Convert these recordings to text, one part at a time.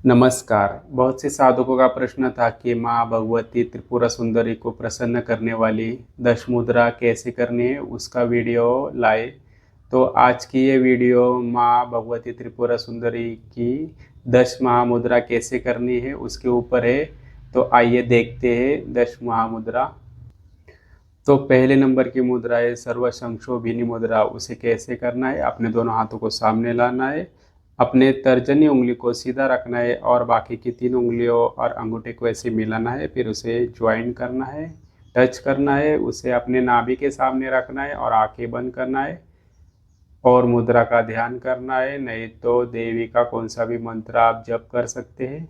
नमस्कार। बहुत से साधकों का प्रश्न था कि माँ भगवती त्रिपुरा सुंदरी को प्रसन्न करने वाली 10 मुद्रा कैसे करनी है, उसका वीडियो लाए। तो आज की ये वीडियो माँ भगवती त्रिपुरा सुंदरी की 10 महामुद्रा कैसे करनी है उसके ऊपर है। तो आइए देखते हैं 10 महामुद्रा। तो पहले नंबर की मुद्रा है सर्व संक्षोभिनी मुद्रा। उसे कैसे करना है? अपने दोनों हाथों को सामने लाना है, अपने तर्जनी उंगली को सीधा रखना है और बाकी की 3 उंगलियों और अंगूठे को ऐसे मिलाना है। फिर उसे ज्वाइन करना है, टच करना है, उसे अपने नाभि के सामने रखना है और आंखें बंद करना है और मुद्रा का ध्यान करना है। नहीं तो देवी का कौन सा भी मंत्र आप जप कर सकते हैं।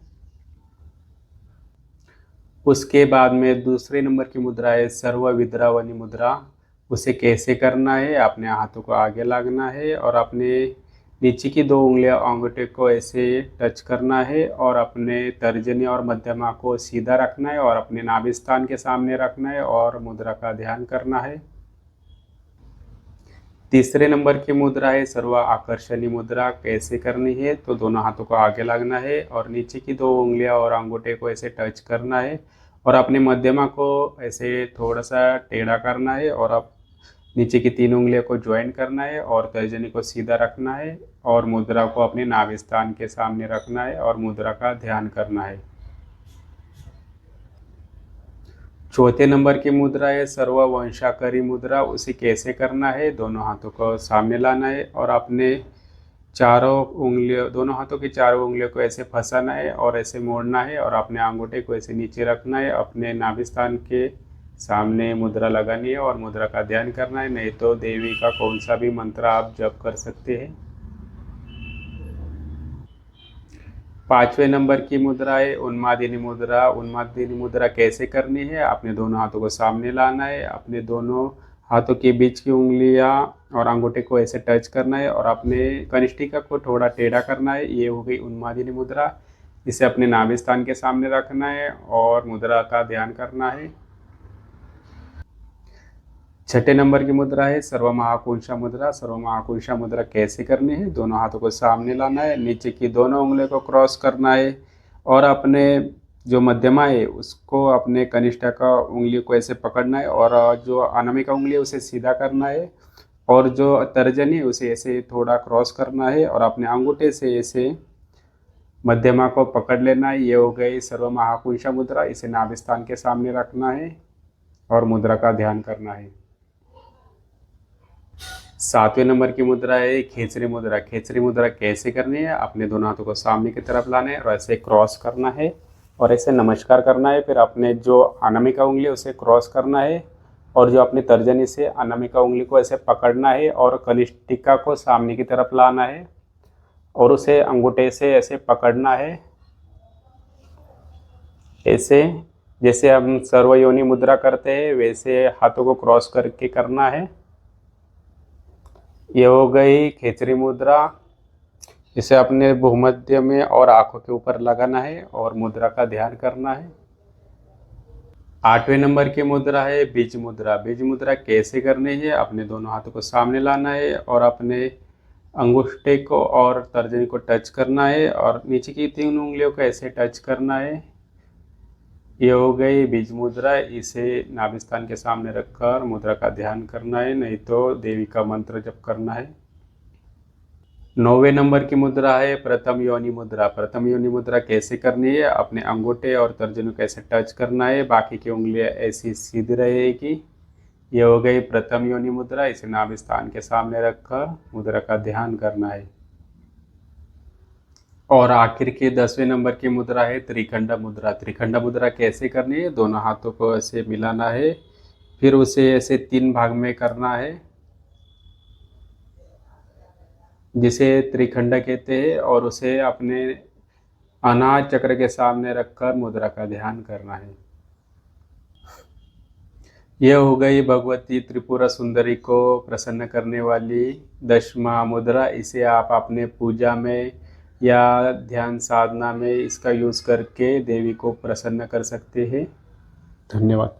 उसके बाद में दूसरे नंबर की मुद्रा है सर्व विद्रावनी मुद्रा। उसे कैसे करना है? अपने हाथों को आगे लागना है और अपने नीचे की 2 उंगलियां अंगूठे को ऐसे टच करना है और अपने तर्जनी और मध्यमा को सीधा रखना है और अपने नाभि स्थान के सामने रखना है और मुद्रा का ध्यान करना है। तीसरे नंबर की मुद्रा है सर्व आकर्षणी मुद्रा। कैसे करनी है? तो दोनों हाथों को आगे लगना है और नीचे की 2 उंगलियां और अंगूठे को ऐसे टच करना है और अपने मध्यमा को ऐसे थोड़ा सा टेढ़ा करना है और अब नीचे की 3 उंगलियों को ज्वाइन करना है और तर्जनी को सीधा रखना है और मुद्रा को अपने नाभि स्थान के सामने रखना है और मुद्रा का ध्यान करना है। चौथे नंबर की मुद्रा है सर्व वंशाकरी मुद्रा। उसे कैसे करना है? दोनों हाथों को सामने लाना है और अपने चारों उंगलियों दोनों हाथों की चारों उंगलियों को ऐसे फंसाना है और ऐसे मोड़ना है और अपने अंगूठे को ऐसे नीचे रखना है। अपने नाभि स्थान के सामने मुद्रा लगानी है और मुद्रा का ध्यान करना है। नहीं तो देवी का कौन सा भी मंत्र आप जप कर सकते हैं। 5वें नंबर की मुद्रा है उन्मादिनी मुद्रा। उन्मादिनी मुद्रा कैसे करनी है? अपने दोनों हाथों को सामने लाना है, अपने दोनों हाथों के बीच की उंगलियां और अंगूठे को ऐसे टच करना है और अपने कनिष्ठिका को थोड़ा टेढ़ा करना है। ये हो गई उन्मादिनी मुद्रा। इसे अपने नाभि स्थान के सामने रखना है और मुद्रा का ध्यान करना है। 6ठे नंबर की मुद्रा है सर्व महापुरुषा मुद्रा। सर्व महापुरुषा मुद्रा कैसे करनी है? दोनों हाथों को सामने लाना है, नीचे की दोनों उंगलियों को क्रॉस करना है और अपने जो मध्यमा है उसको अपने कनिष्ठा का उंगली को ऐसे पकड़ना है और जो अनामिका उंगली है उसे सीधा करना है और जो तर्जनी है उसे ऐसे थोड़ा क्रॉस करना है और अपने अंगूठे से ऐसे मध्यमा को पकड़ लेना है। ये हो गई सर्व महापुरुषा मुद्रा। इसे नाभि स्थान के सामने रखना है और मुद्रा का ध्यान करना है। 7वें नंबर की मुद्रा है खेचरी मुद्रा। खेचरी मुद्रा कैसे करनी है? अपने दोनों हाथों को सामने की तरफ लाना है और ऐसे क्रॉस करना है और ऐसे नमस्कार करना है। फिर अपने जो अनामिका उंगली है उसे क्रॉस करना है और जो अपनी तर्जनी से अनामिका उंगली को ऐसे पकड़ना है और कनिष्ठिका को सामने की तरफ लाना है और उसे अंगूठे से ऐसे पकड़ना है। ऐसे जैसे हम सर्वयोनि मुद्रा करते हैं वैसे हाथों को क्रॉस करके करना है। ये हो गई खेचरी मुद्रा। इसे अपने भूमध्य में और आंखों के ऊपर लगाना है और मुद्रा का ध्यान करना है। 8वें नंबर की मुद्रा है बीज मुद्रा। बीज मुद्रा कैसे करनी है? अपने दोनों हाथों को सामने लाना है और अपने अंगूठे को और तर्जनी को टच करना है और नीचे की 3 उंगलियों को ऐसे टच करना है। ये हो गई बीज मुद्रा। इसे नाभि स्थान के सामने रखकर मुद्रा का ध्यान करना है, नहीं तो देवी का मंत्र जप करना है। 9वें नंबर की मुद्रा है प्रथम योनि मुद्रा। प्रथम योनि मुद्रा कैसे करनी है? अपने अंगूठे और तर्जनी को ऐसे टच करना है, बाकी की उंगलियां ऐसी सीधी रहेगी। ये हो गई प्रथम योनि मुद्रा। इसे नाभि स्थान के सामने रखकर मुद्रा का ध्यान करना है। और आखिर की 10वें नंबर की मुद्रा है त्रिखंड मुद्रा। त्रिखंड मुद्रा कैसे करनी है? दोनों हाथों को ऐसे मिलाना है, फिर उसे ऐसे 3 भाग में करना है जिसे त्रिखंड कहते हैं और उसे अपने अनाहत चक्र के सामने रखकर मुद्रा का ध्यान करना है। यह हो गई भगवती त्रिपुरा सुंदरी को प्रसन्न करने वाली 10 महामुद्रा। इसे आप अपने पूजा में या ध्यान साधना में इसका यूज़ करके देवी को प्रसन्न कर सकते हैं। धन्यवाद।